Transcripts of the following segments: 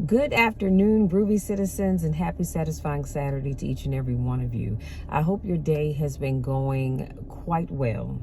Good afternoon, groovy citizens, and happy satisfying Saturday to each and every one of you. I hope your day has been going quite well.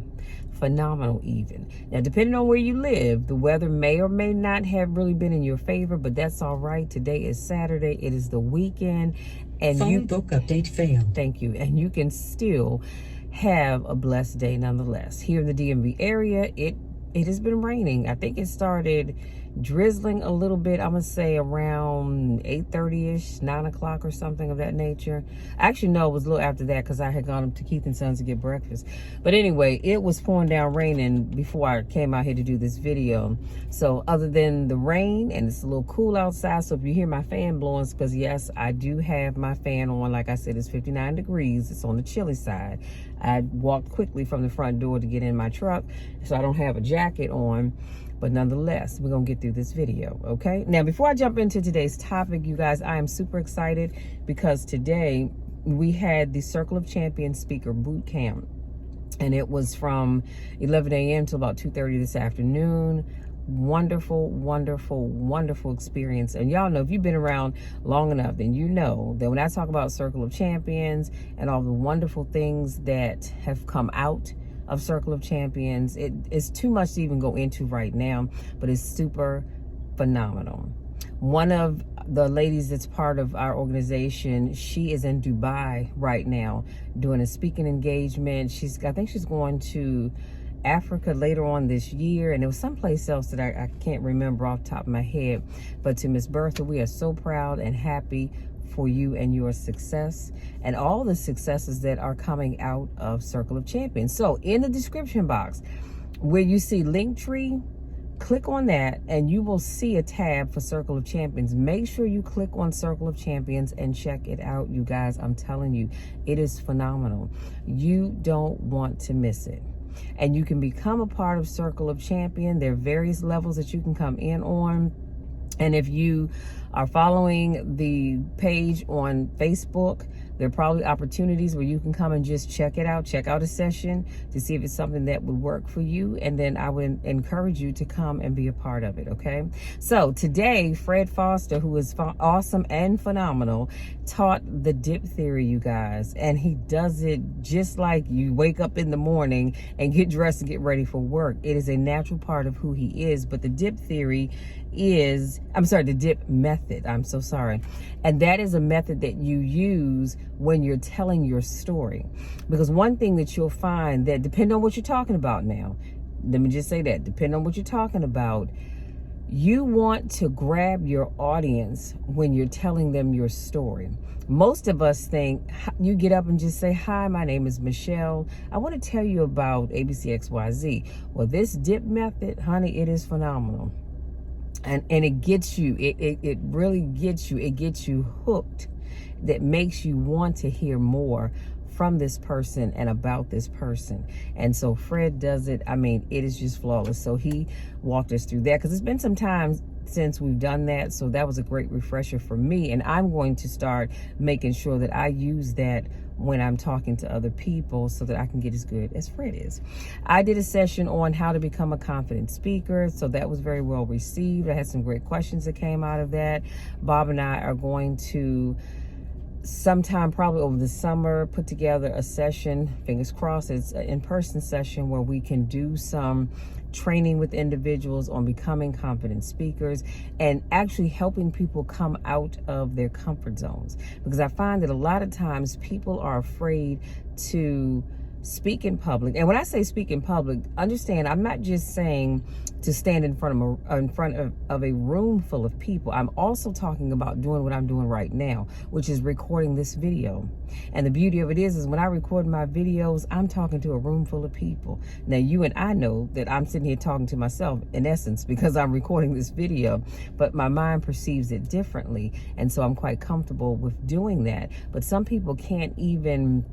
Phenomenal even. Now, depending on where you live, the weather may or may not have really been in your favor, but that's all right. Today is Saturday. It is the weekend. And Phone book update failed. Thank you. And you can still have a blessed day nonetheless. Here in the DMV area, it has been raining. I think it started drizzling a little bit, I'm gonna say around 8:30ish, 9 o'clock or something of that nature. Actually, no, it was a little after that because I had gone up to Keith and Sons to get breakfast. But anyway, it was pouring down raining before I came out here to do this video. So other than the rain, and it's a little cool outside, so if you hear my fan blowing, it's because yes, I do have my fan on. Like I said, it's 59 degrees. It's on the chilly side. I walked quickly from the front door to get in my truck, so I don't have a jacket on. But nonetheless, we're going to get through this video, okay? Now, before I jump into today's topic, you guys, I am super excited because today we had the Circle of Champions Speaker Boot Camp. And it was from 11 a.m. to about 2:30 this afternoon. Wonderful, wonderful, wonderful experience. And y'all know, if you've been around long enough, then you know that when I talk about Circle of Champions and all the wonderful things that have come out of Circle of Champions, it is too much to even go into right now, but it's super phenomenal. One of the ladies that's part of our organization, she is in Dubai right now doing a speaking engagement. I think she's going to Africa later on this year, and it was someplace else that I can't remember off the top of my head. But to Miss Bertha, we are so proud and happy for you and your success and all the successes that are coming out of Circle of Champions. So in the description box where you see Linktree, click on that and you will see a tab for Circle of Champions. Make sure you click on Circle of Champions and check it out, you guys. I'm telling you, it is phenomenal. You don't want to miss it. And you can become a part of Circle of Champion. There are various levels that you can come in on. And if you are following the page on Facebook, there are probably opportunities where you can come and just check it out, check out a session to see if it's something that would work for you. And then I would encourage you to come and be a part of it, okay? So today, Fred Foster, who is awesome and phenomenal, taught the dip theory, you guys. And he does it just like you wake up in the morning and get dressed and get ready for work. It is a natural part of who he is. But the dip theory is, the dip method, I'm so sorry. And that is a method that you use when you're telling your story. Because one thing that you'll find that, depending on what you're talking about now, let me just say that, depending on what you're talking about, you want to grab your audience when you're telling them your story. Most of us think you get up and just say, hi, my name is Michelle. I want to tell you about ABCXYZ. Well, this dip method, honey, it is phenomenal. And it gets you, it really gets you, it gets you hooked. That makes you want to hear more from this person and about this person. And so Fred does it. I mean, it is just flawless. So he walked us through that because it's been some time since we've done that. So that was a great refresher for me. And I'm going to start making sure that I use that when I'm talking to other people so that I can get as good as Fred is. I did a session on how to become a confident speaker. So that was very well received. I had some great questions that came out of that. Bob and I are going to sometime probably over the summer put together a session, fingers crossed, it's an in-person session where we can do some training with individuals on becoming confident speakers and actually helping people come out of their comfort zones. Because I find that a lot of times people are afraid to speak in public. And when I say speak in public, understand, I'm not just saying to stand in front of a room full of people. I'm also talking about doing what I'm doing right now, which is recording this video. And the beauty of it is when I record my videos, I'm talking to a room full of people. Now, you and I know that I'm sitting here talking to myself in essence because I'm recording this video, but my mind perceives it differently. And so I'm quite comfortable with doing that. But some people can't even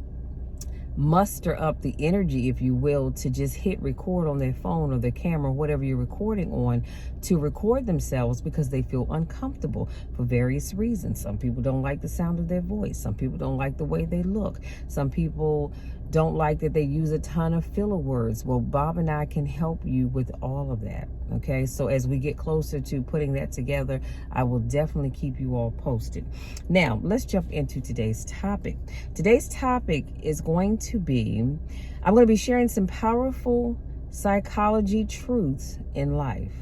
muster up the energy, if you will, to just hit record on their phone or their camera, whatever you're recording on, to record themselves because they feel uncomfortable for various reasons. Some people don't like the sound of their voice. Some people don't like the way they look. Some people don't like that they use a ton of filler words. Well, Bob and I can help you with all of that. Okay, so as we get closer to putting that together, I will definitely keep you all posted. Now, let's jump into today's topic. Today's topic is going to be, I'm going to be sharing some powerful psychology truths in life.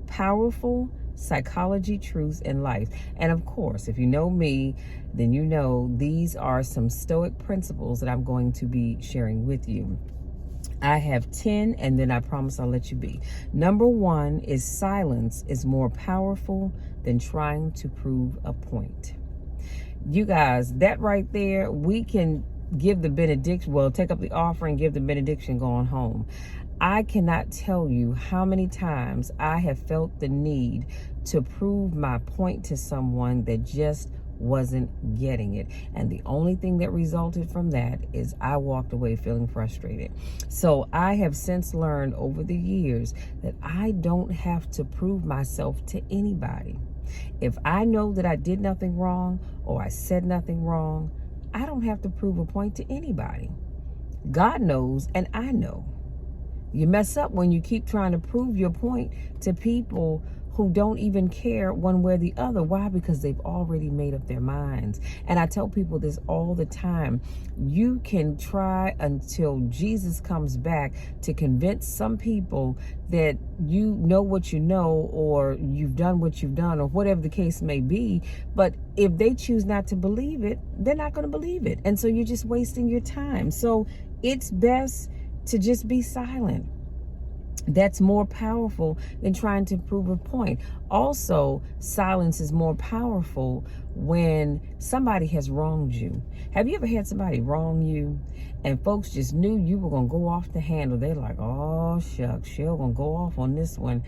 Powerful psychology truths in life. And of course, if you know me, then you know these are some Stoic principles that I'm going to be sharing with you. I have 10, and then I promise I'll let you be. Number 1 is silence is more powerful than trying to prove a point. You guys, that right there, we can give the benediction, well, take up the offering, give the benediction, going home. I cannot tell you how many times I have felt the need to prove my point to someone that just wasn't getting it. And the only thing that resulted from that is I walked away feeling frustrated. So I have since learned over the years that I don't have to prove myself to anybody. If I know that I did nothing wrong or I said nothing wrong, I don't have to prove a point to anybody. God knows, and I know. You mess up when you keep trying to prove your point to people who don't even care one way or the other. Why? Because they've already made up their minds. And I tell people this all the time. You can try until Jesus comes back to convince some people that you know what you know, or you've done what you've done, or whatever the case may be. But if they choose not to believe it, they're not going to believe it. And so you're just wasting your time. So it's best to just be silent. That's more powerful than trying to prove a point. Also, silence is more powerful when somebody has wronged you. Have you ever had somebody wrong you and folks just knew you were going to go off the handle? They're like, oh, shucks, she's going to go off on this one.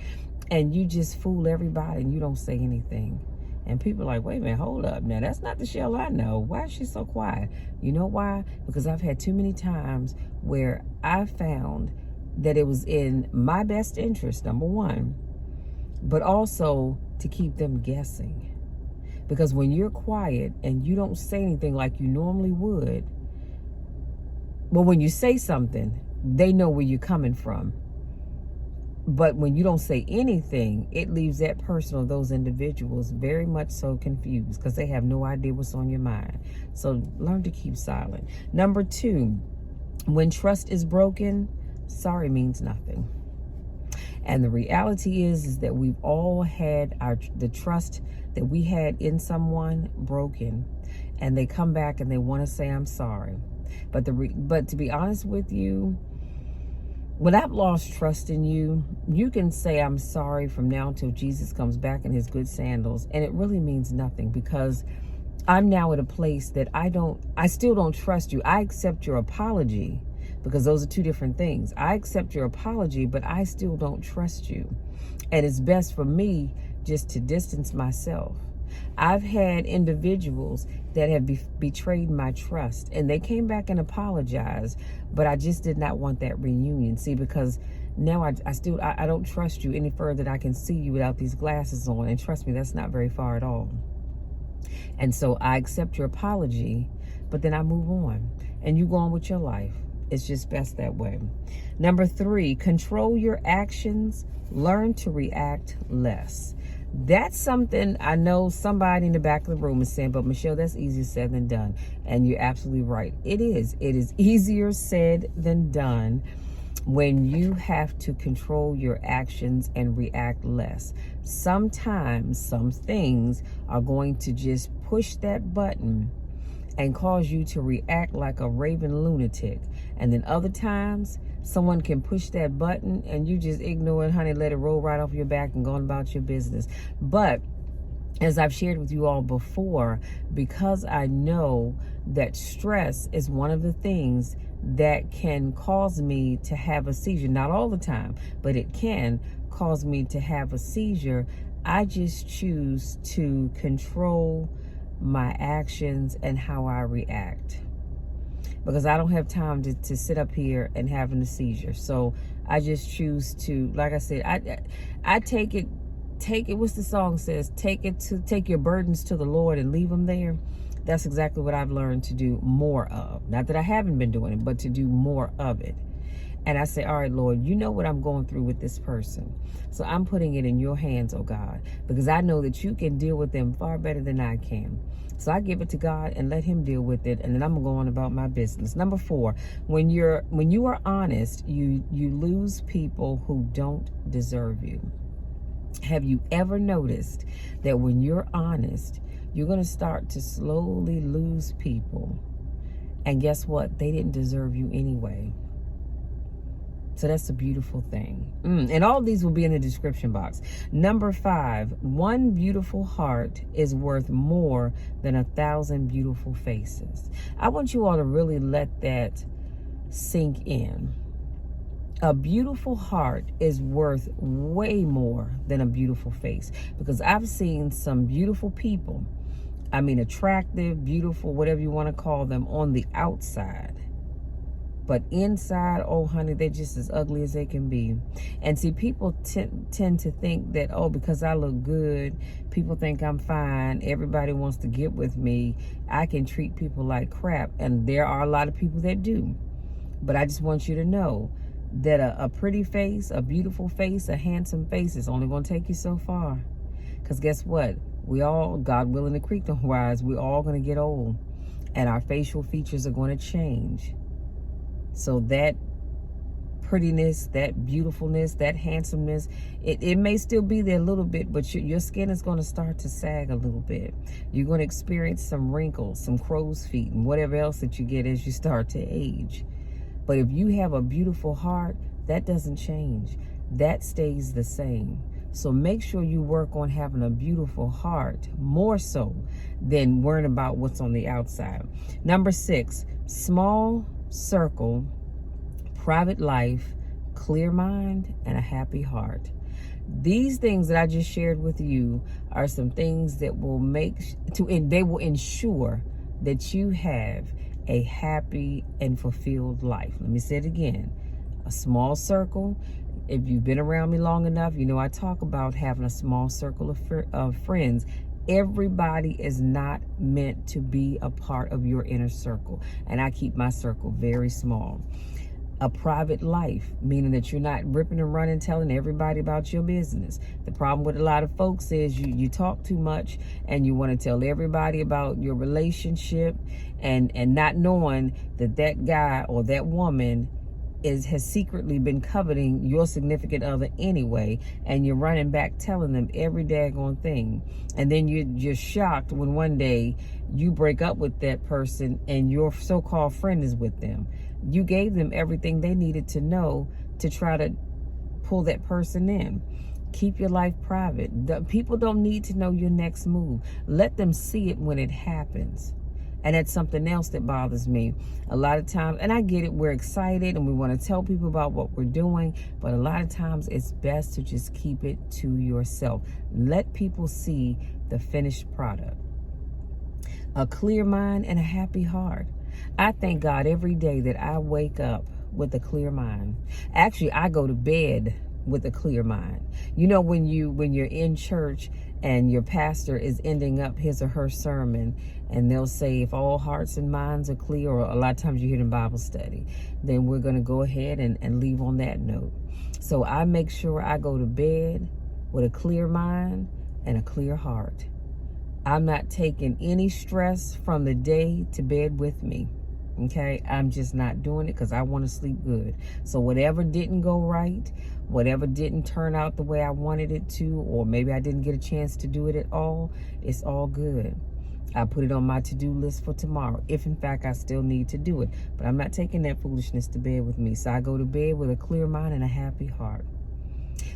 And you just fool everybody and you don't say anything. And people are like, wait a minute, hold up. Now, that's not the Shell I know. Why is she so quiet? You know why? Because I've had too many times where I found that it was in my best interest, number 1, but also to keep them guessing. Because when you're quiet and you don't say anything like you normally would, but when you say something, they know where you're coming from. But when you don't say anything, it leaves that person or those individuals very much so confused because they have no idea what's on your mind. So learn to keep silent. Number 2, when trust is broken, sorry means nothing. And the reality is that we've all had the trust that we had in someone broken, and they come back and they want to say, I'm sorry. But to be honest with you, when I've lost trust in you, you can say I'm sorry from now until Jesus comes back in his good sandals, and it really means nothing, because I'm now at a place that I still don't trust you. I accept your apology, because those are two different things. I accept your apology, but I still don't trust you. And it's best for me just to distance myself. I've had individuals that have betrayed my trust, and they came back and apologized, but I just did not want that reunion. See, because now I don't trust you any further than I can see you without these glasses on. And trust me, that's not very far at all. And so I accept your apology, but then I move on and you go on with your life. It's just best that way. Number 3, control your actions. Learn to react less. That's something I know somebody in the back of the room is saying, but Michelle, that's easier said than done. And you're absolutely right. It is. It is easier said than done when you have to control your actions and react less. Sometimes some things are going to just push that button and cause you to react like a raving lunatic. And then other times, someone can push that button and you just ignore it, honey, let it roll right off your back and go on about your business. But as I've shared with you all before, because I know that stress is one of the things that can cause me to have a seizure. Not all the time, but it can cause me to have a seizure. I just choose to control my actions and how I react, because I don't have time to sit up here and having a seizure. So I just choose to, like I said, I take it, what's the song says, take your burdens to the Lord and leave them there. That's exactly what I've learned to do more of. Not that I haven't been doing it, but to do more of it. And I say, all right, Lord, you know what I'm going through with this person. So I'm putting it in your hands, oh God, because I know that you can deal with them far better than I can. So I give it to God and let him deal with it. And then I'm going to go on about my business. Number 4, when you are honest, you lose people who don't deserve you. Have you ever noticed that when you're honest, you're going to start to slowly lose people? And guess what? They didn't deserve you anyway. So that's a beautiful thing. And all of these will be in the description box. Number 5, one beautiful heart is worth more than 1,000 beautiful faces. I want you all to really let that sink in. A beautiful heart is worth way more than a beautiful face, because I've seen some beautiful people, I mean attractive, beautiful, whatever you want to call them, on the outside. But inside, oh honey, they're just as ugly as they can be. And see, people tend to think that, oh, because I look good, people think I'm fine, everybody wants to get with me, I can treat people like crap. And there are a lot of people that do. But I just want you to know that a pretty face, a beautiful face, a handsome face is only going to take you so far. Because guess what? We all, God willing, the creek don't rise, we're all going to get old. And our facial features are going to change. So that prettiness, that beautifulness, that handsomeness, it may still be there a little bit, but your skin is going to start to sag a little bit. You're going to experience some wrinkles, some crow's feet, and whatever else that you get as you start to age. But if you have a beautiful heart, that doesn't change. That stays the same. So make sure you work on having a beautiful heart, more so than worrying about what's on the outside. Number 6, small circle, private life, clear mind, and a happy heart. These things that I just shared with you are some things that will they will ensure that you have a happy and fulfilled life. Let me say it again. A small circle. If you've been around me long enough, you know I talk about having a small circle of friends. Everybody is not meant to be a part of your inner circle. And I keep my circle very small. A private life, meaning that you're not ripping and running, telling everybody about your business. The problem with a lot of folks is you talk too much and you want to tell everybody about your relationship and not knowing that guy or that woman has secretly been coveting your significant other anyway, and you're running back telling them every daggone thing. And then you're shocked when one day you break up with that person and your so-called friend is with them. You gave them everything they needed to know to try to pull that person in. Keep your life private. People don't need to know your next move. Let them see it when it happens. And that's something else that bothers me. A lot of times, and I get it, we're excited and we want to tell people about what we're doing, but a lot of times it's best to just keep it to yourself. Let people see the finished product. A clear mind and a happy heart. I thank God every day that I wake up with a clear mind. Actually, I go to bed with a clear mind. You know, when you're in church and your pastor is ending up his or her sermon, and they'll say, if all hearts and minds are clear, or a lot of times you hear it in Bible study, then we're going to go ahead and leave on that note. So I make sure I go to bed with a clear mind and a clear heart. I'm not taking any stress from the day to bed with me. Okay, I'm just not doing it because I want to sleep good. So whatever didn't go right, whatever didn't turn out the way I wanted it to, or maybe I didn't get a chance to do it at all, it's all good. I put it on my to-do list for tomorrow, if in fact I still need to do it. But I'm not taking that foolishness to bed with me. So I go to bed with a clear mind and a happy heart.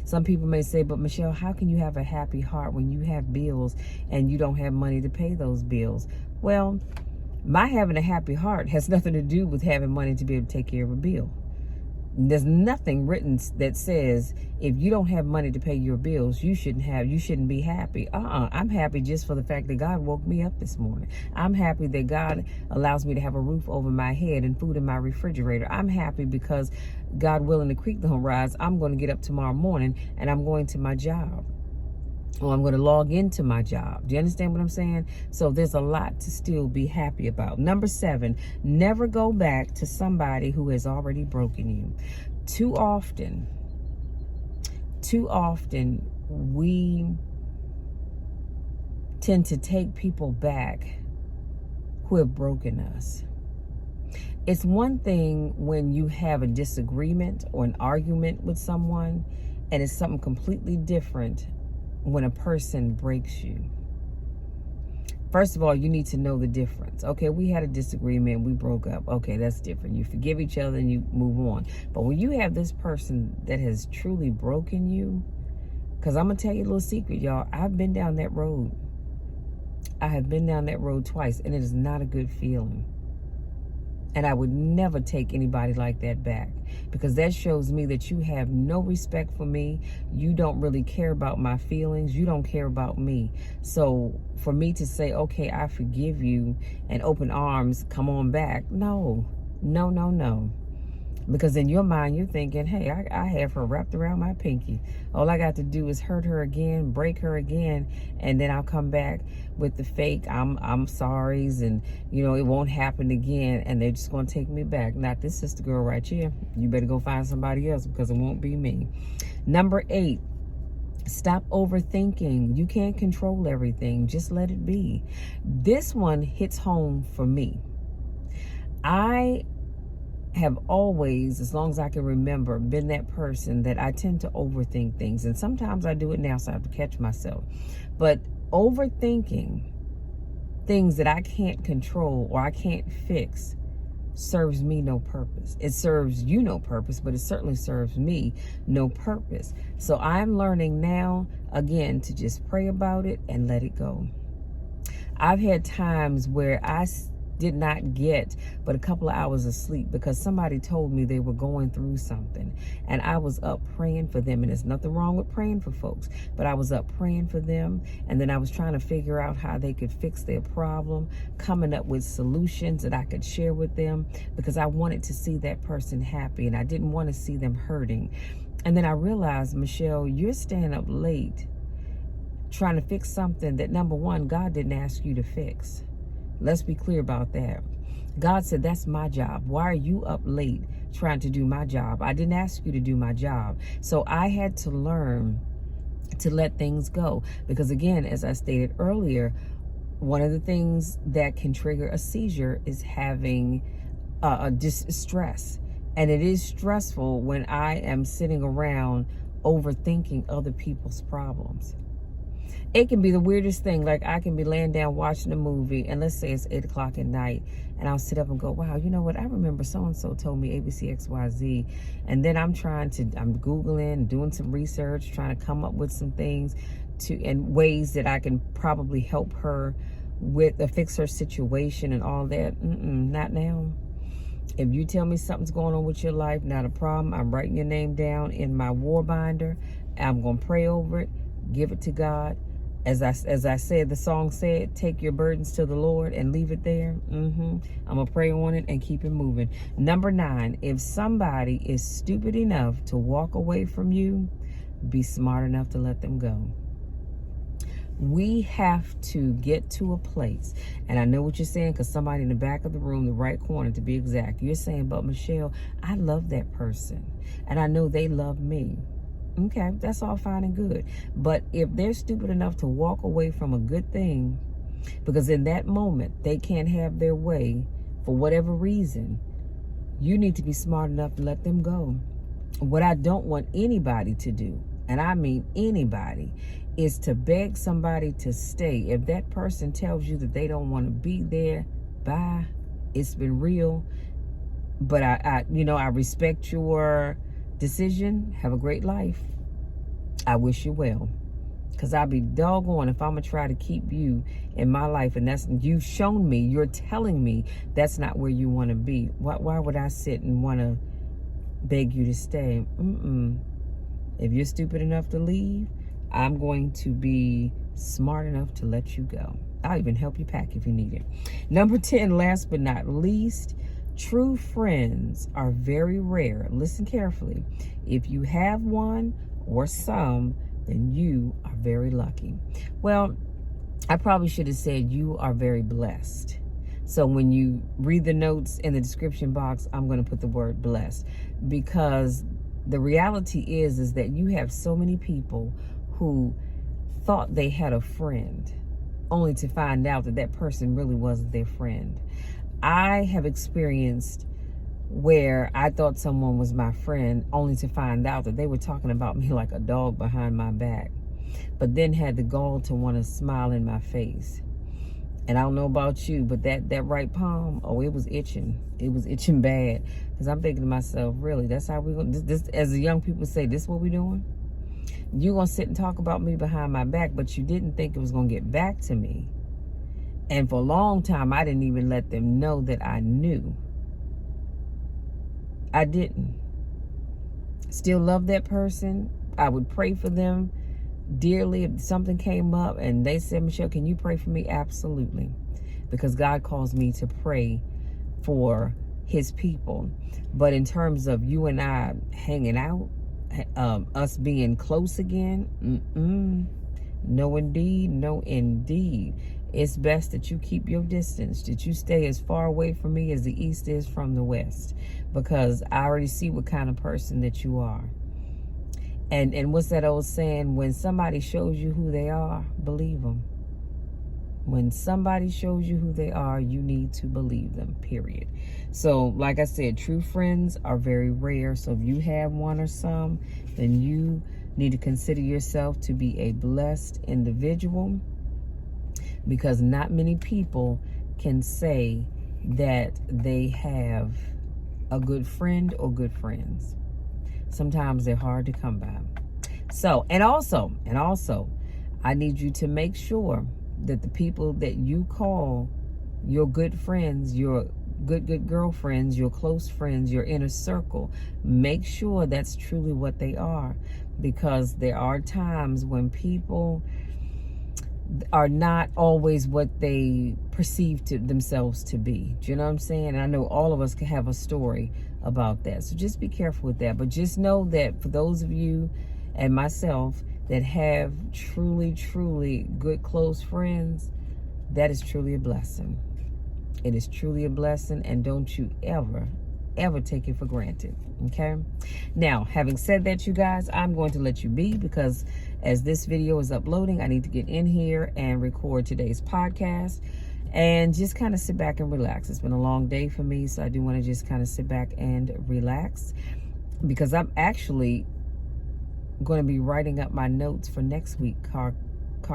Some people may say, but Michelle, how can you have a happy heart when you have bills and you don't have money to pay those bills? Well, my having a happy heart has nothing to do with having money to be able to take care of a bill. There's nothing written that says if you don't have money to pay your bills, you shouldn't be happy. I'm happy just for the fact that God woke me up this morning. I'm happy that God allows me to have a roof over my head and food in my refrigerator. I'm happy because God willing, the creek don't rise, I'm going to get up tomorrow morning and I'm going to my job. or I'm going to log into my job. Do you understand what I'm saying? So there's a lot to still be happy about. Number 7, never go back to somebody who has already broken you. Too often, we tend to take people back who have broken us. It's one thing when you have a disagreement or an argument with someone, and it's something completely different when a person breaks you. First of all, you need to know the difference. Okay, we had a disagreement, we broke up. Okay, that's different. You forgive each other and you move on. But when you have this person that has truly broken you, because I'm going to tell you a little secret, y'all. I've been down that road. I have been down that road twice, and it is not a good feeling. And I would never take anybody like that back, because that shows me that you have no respect for me. You don't really care about my feelings. You don't care about me. So for me to say, okay, I forgive you, and open arms, come on back. No. Because in your mind, you're thinking, hey, I have her wrapped around my pinky. All I got to do is hurt her again, break her again, and then I'll come back with the fake I'm sorries, and it won't happen again, and they're just going to take me back. Not this sister girl right here. You better go find somebody else, because it won't be me. Number 8, stop overthinking. You can't control everything. Just let it be. This one hits home for me. I have always, as long as I can remember, been that person that I tend to overthink things. And sometimes I do it now, so I have to catch myself. But overthinking things that I can't control or I can't fix serves me no purpose. It serves you no purpose, but it certainly serves me no purpose. So I'm learning now, again, to just pray about it and let it go. I've had times where I did not get but a couple of hours of sleep because somebody told me they were going through something, and I was up praying for them. And there's nothing wrong with praying for folks, but I was up praying for them, and then I was trying to figure out how they could fix their problem, coming up with solutions that I could share with them, because I wanted to see that person happy and I didn't want to see them hurting. And then I realized, Michelle, you're staying up late trying to fix something that, number one, God didn't ask you to fix. Let's be clear about that. God said, that's my job. Why are you up late trying to do my job? I didn't ask you to do my job. So I had to learn to let things go. Because again, as I stated earlier, one of the things that can trigger a seizure is having stress. And it is stressful when I am sitting around overthinking other people's problems. It can be the weirdest thing. Like, I can be laying down watching a movie, and let's say it's 8 o'clock at night, and I'll sit up and go, wow, you know what? I remember so-and-so told me ABCXYZ. And then I'm Googling, doing some research, trying to come up with some things and ways that I can probably help her with, fix her situation and all that. Not now. If you tell me something's going on with your life, not a problem. I'm writing your name down in my war binder. I'm going to pray over it, give it to God. As I said, the song said, take your burdens to the Lord and leave it there. I'm going to pray on it and keep it moving. Number 9, if somebody is stupid enough to walk away from you, be smart enough to let them go. We have to get to a place, and I know what you're saying, because somebody in the back of the room, the right corner to be exact, you're saying, but Michelle, I love that person, and I know they love me. Okay, that's all fine and good. But if they're stupid enough to walk away from a good thing, because in that moment they can't have their way for whatever reason, you need to be smart enough to let them go. What I don't want anybody to do, and I mean anybody, is to beg somebody to stay. If that person tells you that they don't want to be there, bye. It's been real. But I respect your decision. Have a great life. I wish you well. Because I'll be doggone if I'm going to try to keep you in my life, and you've shown me, you're telling me that's not where you want to be. Why would I sit and want to beg you to stay? If you're stupid enough to leave, I'm going to be smart enough to let you go. I'll even help you pack if you need it. Number 10, last but not least, true friends are very rare. Listen carefully. If you have one or some, then you are very lucky. Well, I probably should have said you are very blessed. So when you read the notes in the description box, I'm going to put the word blessed, because the reality is that you have so many people who thought they had a friend, only to find out that that person really wasn't their friend. I have experienced where I thought someone was my friend, only to find out that they were talking about me like a dog behind my back, but then had the gall to want to smile in my face. And I don't know about you, but that right palm, oh, it was itching. It was itching bad, because I'm thinking to myself, really, that's how we're going to, this, as the young people say, this is what we're doing? You're going to sit and talk about me behind my back, but you didn't think it was going to get back to me. And for a long time, I didn't even let them know that I knew. I didn't. Still love that person. I would pray for them dearly if something came up and they said, Michelle, can you pray for me? Absolutely. Because God calls me to pray for his people. But in terms of you and I hanging out, us being close again, no indeed, no indeed. It's best that you keep your distance, that you stay as far away from me as the east is from the west, because I already see what kind of person that you are. And what's that old saying? When somebody shows you who they are, believe them. When somebody shows you who they are, you need to believe them, period. So, like I said, true friends are very rare. So if you have one or some, then you need to consider yourself to be a blessed individual, because not many people can say that they have a good friend or good friends. Sometimes they're hard to come by. So, and also, I need you to make sure that the people that you call your good friends, your good girlfriends, your close friends, your inner circle, make sure that's truly what they are. Because there are times when people are not always what they perceive to themselves to be. Do you know what I'm saying? And I know all of us can have a story about that. So just be careful with that. But just know that for those of you and myself that have truly, truly good close friends, that is truly a blessing. It is truly a blessing, and don't you ever take it for granted. Okay? Now, having said that, you guys, I'm going to let you be, because as this video is uploading, I need to get in here and record today's podcast and just kind of sit back and relax. It's been a long day for me, so I do want to just kind of sit back and relax, because I'm actually going to be writing up my notes for next week, car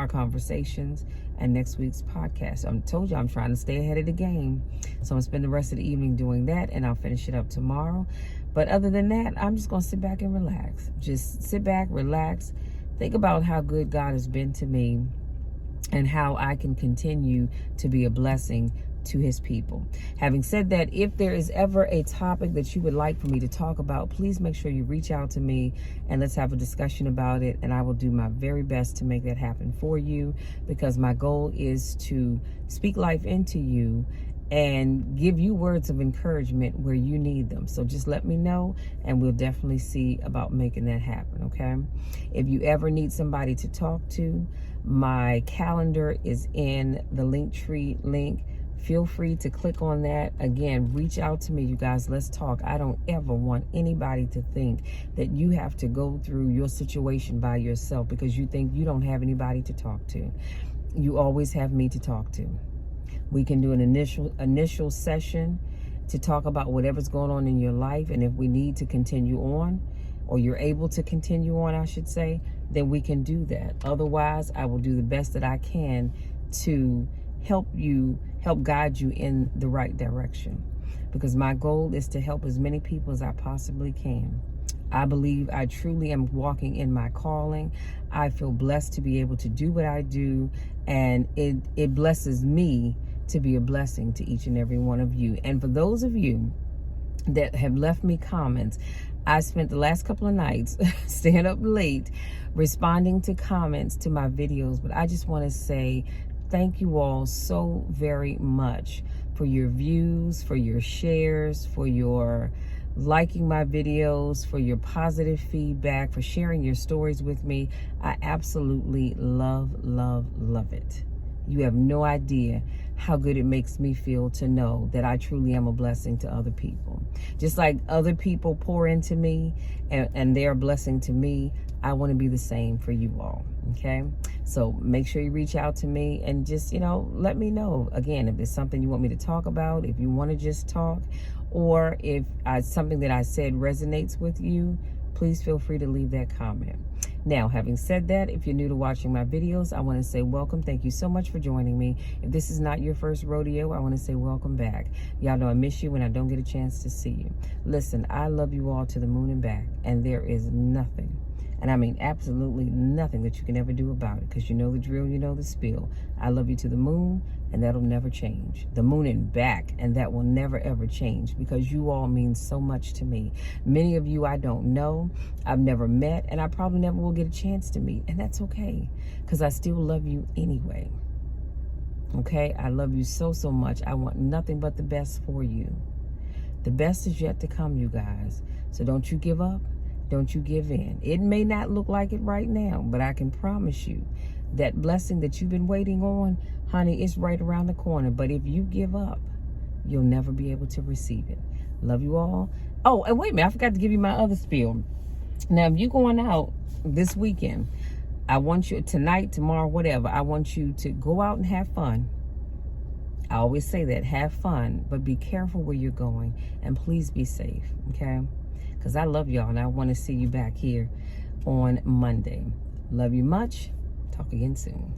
conversations, and next week's podcast. I told you I'm trying to stay ahead of the game, so I'm gonna spend the rest of the evening doing that, and I'll finish it up tomorrow. But other than that, I'm just gonna sit back and relax. Just sit back, relax, think about how good God has been to me and how I can continue to be a blessing to his people. Having said that, if there is ever a topic that you would like for me to talk about, please make sure you reach out to me and let's have a discussion about it, and I will do my very best to make that happen for you, because my goal is to speak life into you and give you words of encouragement where you need them. So just let me know, and we'll definitely see about making that happen, okay? If you ever need somebody to talk to, my calendar is in the Linktree link. Feel free to click on that. Again, reach out to me, you guys. Let's talk. I don't ever want anybody to think that you have to go through your situation by yourself because you think you don't have anybody to talk to. You always have me to talk to. We can do an initial session to talk about whatever's going on in your life, and if we need to continue on, or you're able to continue on, I should say, then we can do that. Otherwise, I will do the best that I can to help guide you in the right direction, because my goal is to help as many people as I possibly can. I believe I truly am walking in my calling. I feel blessed to be able to do what I do, and it blesses me to be a blessing to each and every one of you. And for those of you that have left me comments, I spent the last couple of nights staying up late responding to comments to my videos, but I just want to say thank you all so very much for your views, for your shares, for your liking my videos, for your positive feedback, for sharing your stories with me. I absolutely love, love, love it. You have no idea how good it makes me feel to know that I truly am a blessing to other people. Just like other people pour into me and they're a blessing to me, I want to be the same for you all, okay? So make sure you reach out to me and just, let me know. Again, if there's something you want me to talk about, if you want to just talk, or if something that I said resonates with you, please feel free to leave that comment. Now, having said that, if you're new to watching my videos, I want to say welcome. Thank you so much for joining me. If this is not your first rodeo, I want to say welcome back. Y'all know I miss you when I don't get a chance to see you. Listen, I love you all to the moon and back, and there is nothing, and I mean absolutely nothing, that you can ever do about it, because you know the drill, you know the spiel. I love you to the moon, and that'll never change. The moon and back, and that will never ever change, because you all mean so much to me. Many of you I don't know, I've never met, and I probably never will get a chance to meet, and that's okay, because I still love you anyway. Okay, I love you so, so much. I want nothing but the best for you. The best is yet to come, you guys. So don't you give up. Don't you give in. It may not look like it right now, but I can promise you that blessing that you've been waiting on, honey, it's right around the corner. But if you give up, you'll never be able to receive it. Love you all. Oh, and wait a minute, I forgot to give you my other spiel. Now, if you're going out this weekend, I want you, tonight, tomorrow, whatever, I want you to go out and have fun. I always say that, have fun, but be careful where you're going, and please be safe, okay? Because I love y'all, and I want to see you back here on Monday. Love you much. Talk again soon.